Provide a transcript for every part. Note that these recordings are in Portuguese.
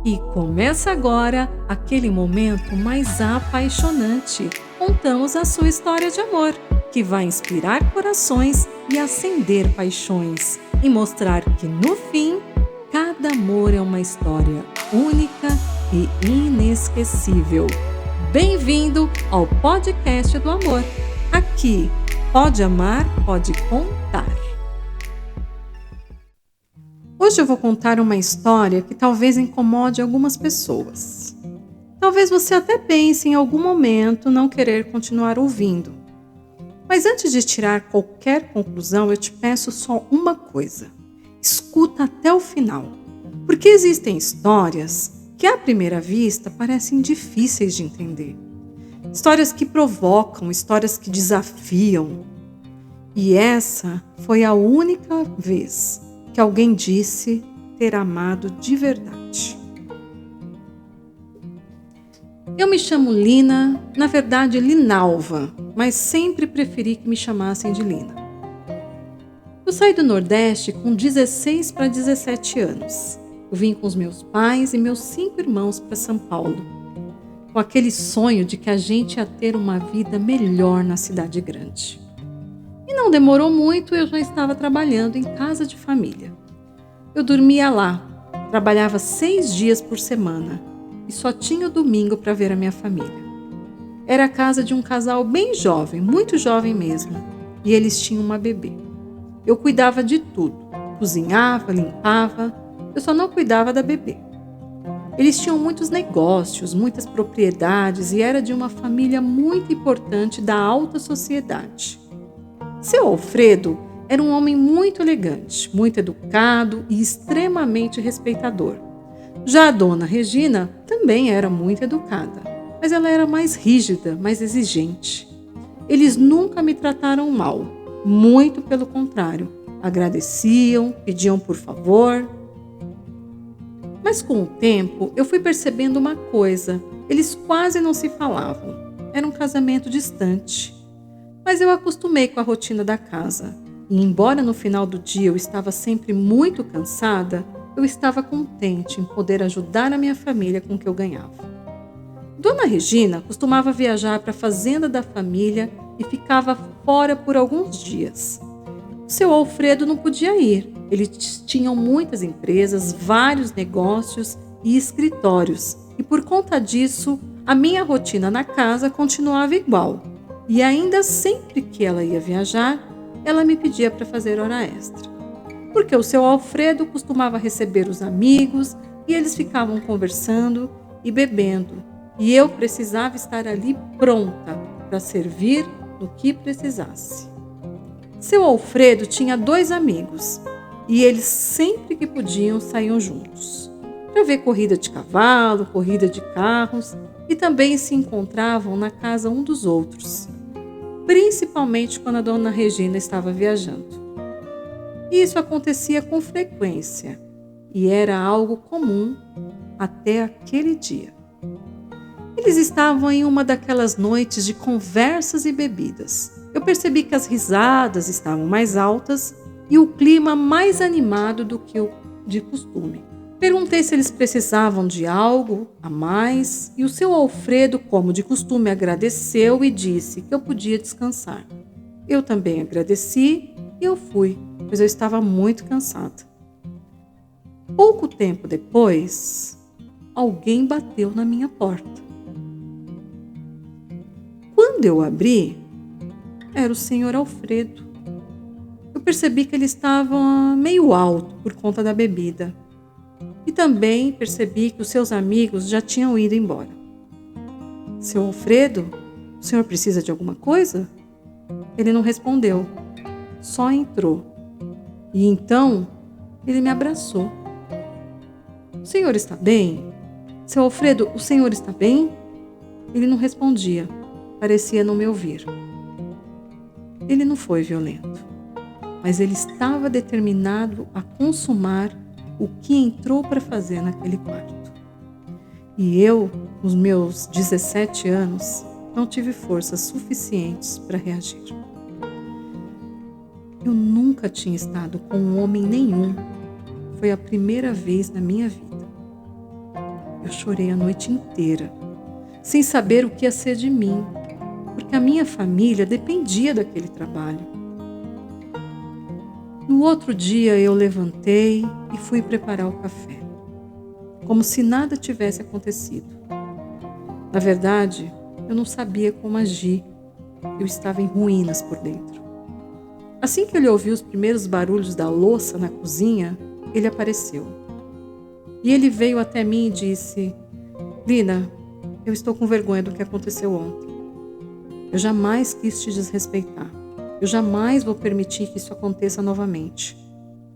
E começa agora aquele momento mais apaixonante. Contamos a sua história de amor, que vai inspirar corações e acender paixões, e mostrar que no fim, cada amor é uma história única e inesquecível. Bem-vindo ao podcast do amor. Aqui, pode amar, pode contar. Hoje eu vou contar uma história que talvez incomode algumas pessoas. Talvez você até pense em algum momento não querer continuar ouvindo. Mas antes de tirar qualquer conclusão, eu te peço só uma coisa. Escuta até o final. Porque existem histórias que à primeira vista parecem difíceis de entender. Histórias que provocam, histórias que desafiam. E essa foi a única vez que alguém disse ter amado de verdade. Eu me chamo Lina, na verdade Linalva, mas sempre preferi que me chamassem de Lina. Eu saí do Nordeste com 16 para 17 anos. Eu vim com os meus pais e meus 5 irmãos para São Paulo, com aquele sonho de que a gente ia ter uma vida melhor na cidade grande. E não demorou muito, eu já estava trabalhando em casa de família. Eu dormia lá, trabalhava 6 dias por semana e só tinha o domingo para ver a minha família. Era a casa de um casal bem jovem, muito jovem mesmo, e eles tinham uma bebê. Eu cuidava de tudo, cozinhava, limpava, eu só não cuidava da bebê. Eles tinham muitos negócios, muitas propriedades e era de uma família muito importante da alta sociedade. Seu Alfredo era um homem muito elegante, muito educado e extremamente respeitador. Já a dona Regina também era muito educada, mas ela era mais rígida, mais exigente. Eles nunca me trataram mal, muito pelo contrário. Agradeciam, pediam por favor. Mas com o tempo eu fui percebendo uma coisa, eles quase não se falavam. Era um casamento distante. Mas eu acostumei com a rotina da casa. E embora no final do dia eu estava sempre muito cansada, eu estava contente em poder ajudar a minha família com o que eu ganhava. Dona Regina costumava viajar para a fazenda da família e ficava fora por alguns dias. Seu Alfredo não podia ir. Eles tinham muitas empresas, vários negócios e escritórios. E por conta disso, a minha rotina na casa continuava igual. E ainda sempre que ela ia viajar, ela me pedia para fazer hora extra. Porque o seu Alfredo costumava receber os amigos e eles ficavam conversando e bebendo. E eu precisava estar ali pronta para servir no que precisasse. Seu Alfredo tinha 2 amigos e eles sempre que podiam saíam juntos. Para ver corrida de cavalo, corrida de carros e também se encontravam na casa um dos outros. Principalmente quando a dona Regina estava viajando. Isso acontecia com frequência e era algo comum até aquele dia. Eles estavam em uma daquelas noites de conversas e bebidas. Eu percebi que as risadas estavam mais altas e o clima mais animado do que o de costume. Perguntei se eles precisavam de algo a mais e o seu Alfredo, como de costume, agradeceu e disse que eu podia descansar. Eu também agradeci e eu fui, pois eu estava muito cansada. Pouco tempo depois, alguém bateu na minha porta. Quando eu abri, era o senhor Alfredo. Eu percebi que ele estava meio alto por conta da bebida. E também percebi que os seus amigos já tinham ido embora. Seu Alfredo, o senhor precisa de alguma coisa? Ele não respondeu, só entrou. E então ele me abraçou. O senhor está bem? Seu Alfredo, o senhor está bem? Ele não respondia, parecia não me ouvir. Ele não foi violento, mas ele estava determinado a consumar o que entrou para fazer naquele quarto. E eu, nos meus 17 anos, não tive forças suficientes para reagir. Eu nunca tinha estado com um homem nenhum. Foi a primeira vez na minha vida. eu chorei a noite inteira, sem saber o que ia ser de mim, porque a minha família dependia daquele trabalho. No outro dia eu levantei e fui preparar o café, como se nada tivesse acontecido. Na verdade, eu não sabia como agir, eu estava em ruínas por dentro. Assim que ele ouviu os primeiros barulhos da louça na cozinha, ele apareceu. E ele veio até mim e disse: Lina, eu estou com vergonha do que aconteceu ontem. Eu jamais quis te desrespeitar. Eu jamais vou permitir que isso aconteça novamente.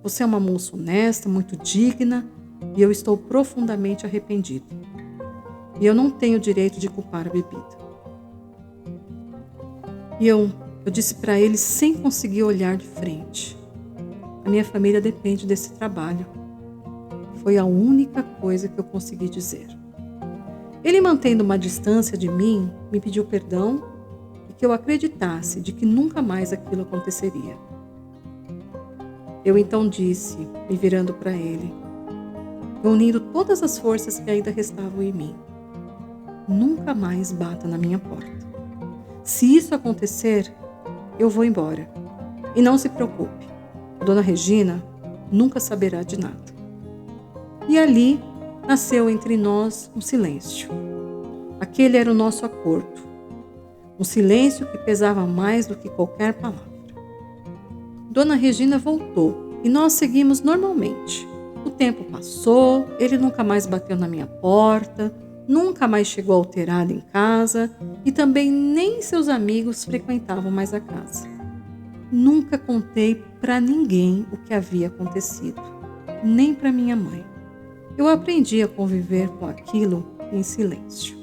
Você é uma moça honesta, muito digna, e eu estou profundamente arrependido. E eu não tenho o direito de culpar a bebida. E eu disse para ele sem conseguir olhar de frente: a minha família depende desse trabalho. Foi a única coisa que eu consegui dizer. Ele, mantendo uma distância de mim, me pediu perdão e que eu acreditasse de que nunca mais aquilo aconteceria. Eu então disse, me virando para ele, reunindo todas as forças que ainda restavam em mim: nunca mais bata na minha porta. Se isso acontecer, eu vou embora. E não se preocupe, a dona Regina nunca saberá de nada. E ali nasceu entre nós um silêncio. Aquele era o nosso acordo. Um silêncio que pesava mais do que qualquer palavra. Dona Regina voltou e nós seguimos normalmente. O tempo passou, ele nunca mais bateu na minha porta, nunca mais chegou alterado em casa e também nem seus amigos frequentavam mais a casa. Nunca contei para ninguém o que havia acontecido, nem para minha mãe. Eu aprendi a conviver com aquilo em silêncio.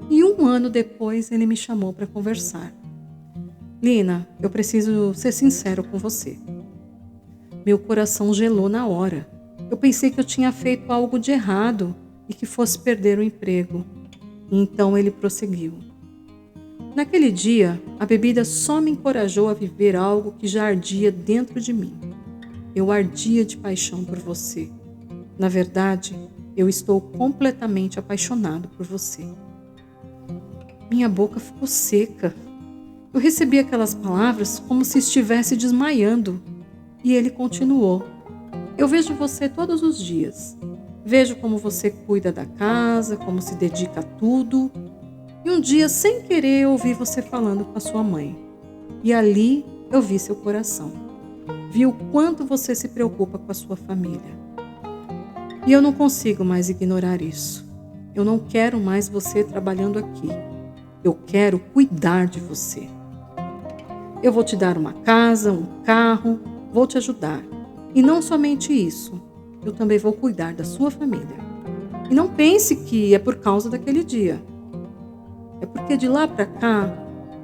E 1 ano depois ele me chamou para conversar. Lina, eu preciso ser sincero com você. Meu coração gelou na hora. Eu pensei que eu tinha feito algo de errado e que fosse perder o emprego. E então ele prosseguiu. Naquele dia, a bebida só me encorajou a viver algo que já ardia dentro de mim. Eu ardia de paixão por você. Na verdade, eu estou completamente apaixonado por você. Minha boca ficou seca. Eu recebi aquelas palavras como se estivesse desmaiando. E ele continuou. Eu vejo você todos os dias. Vejo como você cuida da casa, como se dedica a tudo. E um dia, sem querer, eu ouvi você falando com a sua mãe. E ali eu vi seu coração. Vi o quanto você se preocupa com a sua família. E eu não consigo mais ignorar isso. Eu não quero mais você trabalhando aqui. Eu quero cuidar de você. Eu vou te dar uma casa, um carro, vou te ajudar. E não somente isso, eu também vou cuidar da sua família. E não pense que é por causa daquele dia. É porque de lá para cá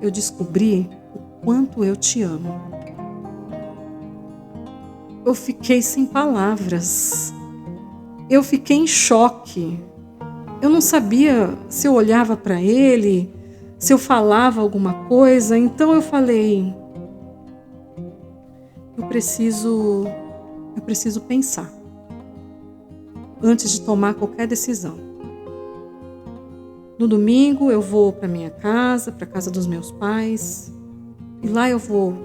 eu descobri o quanto eu te amo. Eu fiquei sem palavras. Eu fiquei em choque. Eu não sabia se eu olhava para ele, se eu falava alguma coisa. Então eu falei: eu preciso pensar antes de tomar qualquer decisão. No domingo eu vou para minha casa, para a casa dos meus pais, e lá eu vou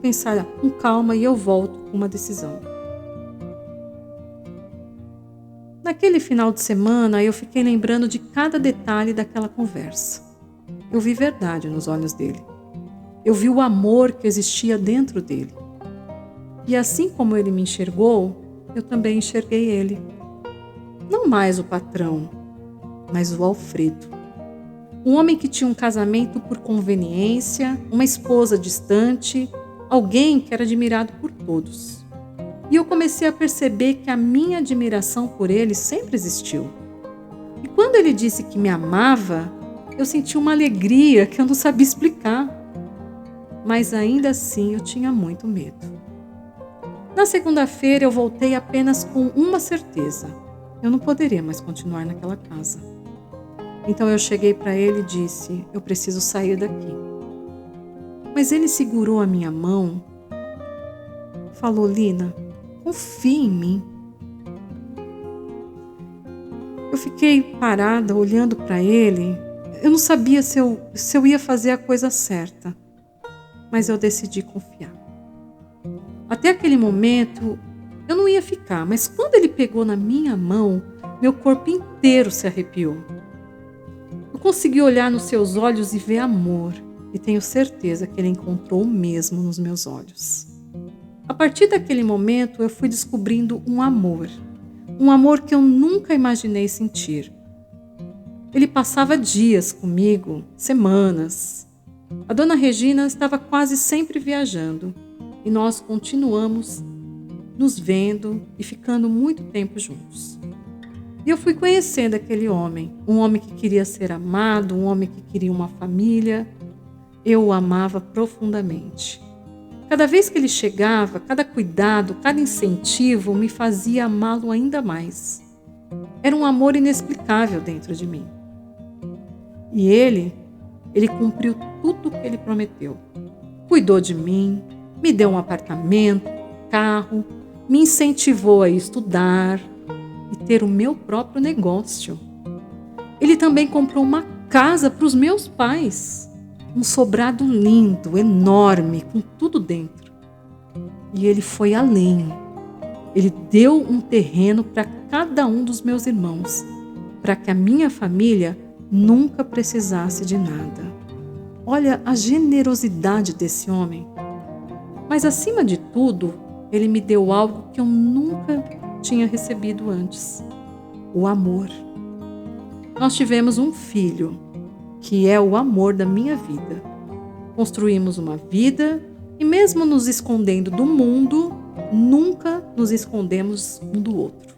pensar com calma e eu volto com uma decisão. Naquele final de semana eu fiquei lembrando de cada detalhe daquela conversa. Eu vi verdade nos olhos dele. Eu vi o amor que existia dentro dele. E assim como ele me enxergou, eu também enxerguei ele. Não mais o patrão, mas o Alfredo. Um homem que tinha um casamento por conveniência, uma esposa distante, alguém que era admirado por todos. E eu comecei a perceber que a minha admiração por ele sempre existiu. E quando ele disse que me amava, eu senti uma alegria que eu não sabia explicar. Mas ainda assim eu tinha muito medo. Na segunda-feira eu voltei apenas com uma certeza. Eu não poderia mais continuar naquela casa. Então eu cheguei para ele e disse: eu preciso sair daqui. Mas ele segurou a minha mão, falou: Lina, confie em mim. Eu fiquei parada olhando para ele. Eu não sabia se eu ia fazer a coisa certa, mas eu decidi confiar. Até aquele momento, eu não ia ficar, mas quando ele pegou na minha mão, meu corpo inteiro se arrepiou. Eu consegui olhar nos seus olhos e ver amor, e tenho certeza que ele encontrou o mesmo nos meus olhos. A partir daquele momento, eu fui descobrindo um amor que eu nunca imaginei sentir. Ele passava dias comigo, semanas. A dona Regina estava quase sempre viajando, e nós continuamos nos vendo e ficando muito tempo juntos. E eu fui conhecendo aquele homem, um homem que queria ser amado, um homem que queria uma família. Eu o amava profundamente. Cada vez que ele chegava, cada cuidado, cada incentivo me fazia amá-lo ainda mais. Era um amor inexplicável dentro de mim. E ele cumpriu tudo o que ele prometeu. Cuidou de mim, me deu um apartamento, carro, me incentivou a estudar e ter o meu próprio negócio. Ele também comprou uma casa para os meus pais, um sobrado lindo, enorme, com tudo dentro. E ele foi além. Ele deu um terreno para cada um dos meus irmãos, para que a minha família nunca precisasse de nada. Olha a generosidade desse homem. Mas acima de tudo, ele me deu algo que eu nunca tinha recebido antes: o amor. Nós tivemos um filho, que é o amor da minha vida. Construímos uma vida e, mesmo nos escondendo do mundo, nunca nos escondemos um do outro.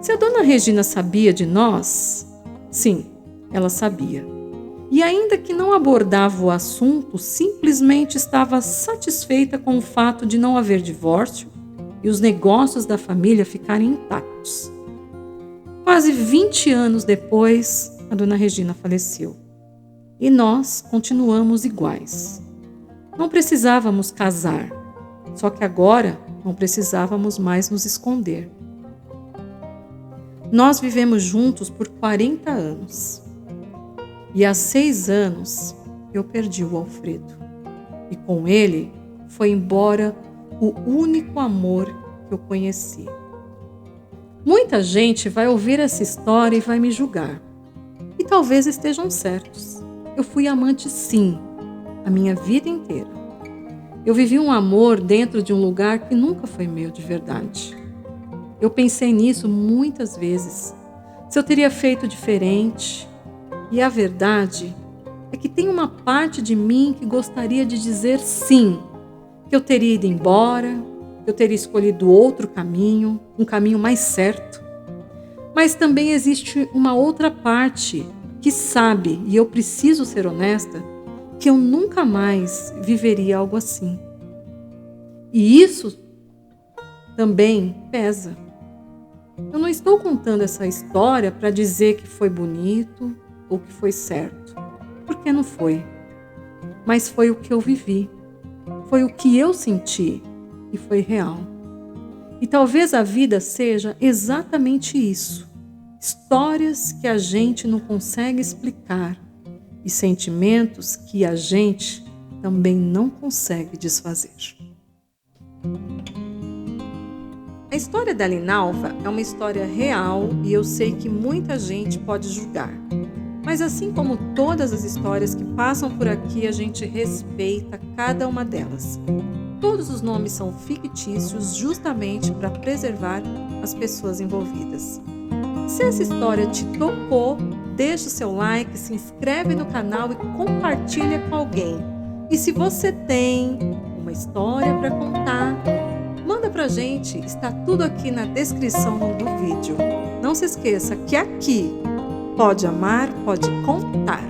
Se a dona Regina sabia de nós, sim, ela sabia. E ainda que não abordava o assunto, simplesmente estava satisfeita com o fato de não haver divórcio e os negócios da família ficarem intactos. Quase 20 anos depois, a dona Regina faleceu. E nós continuamos iguais. Não precisávamos casar, só que agora não precisávamos mais nos esconder. Nós vivemos juntos por 40 anos. E há 6 anos eu perdi o Alfredo. E com ele foi embora o único amor que eu conheci. Muita gente vai ouvir essa história e vai me julgar. E talvez estejam certos. Eu fui amante, sim, a minha vida inteira. Eu vivi um amor dentro de um lugar que nunca foi meu de verdade. Eu pensei nisso muitas vezes. Se eu teria feito diferente. E a verdade é que tem uma parte de mim que gostaria de dizer sim, que eu teria ido embora, que eu teria escolhido outro caminho, um caminho mais certo. Mas também existe uma outra parte que sabe, e eu preciso ser honesta, que eu nunca mais viveria algo assim. E isso também pesa. Eu não estou contando essa história para dizer que foi bonito ou que foi certo, porque não foi. Mas foi o que eu vivi, foi o que eu senti e foi real. E talvez a vida seja exatamente isso: histórias que a gente não consegue explicar e sentimentos que a gente também não consegue desfazer. A história da Linalva é uma história real e eu sei que muita gente pode julgar. Mas assim como todas as histórias que passam por aqui, a gente respeita cada uma delas. Todos os nomes são fictícios justamente para preservar as pessoas envolvidas. Se essa história te tocou, deixa o seu like, se inscreve no canal e compartilha com alguém. E se você tem uma história para contar, manda pra gente, está tudo aqui na descrição do vídeo. Não se esqueça que aqui Pode Amar, Pode Contar.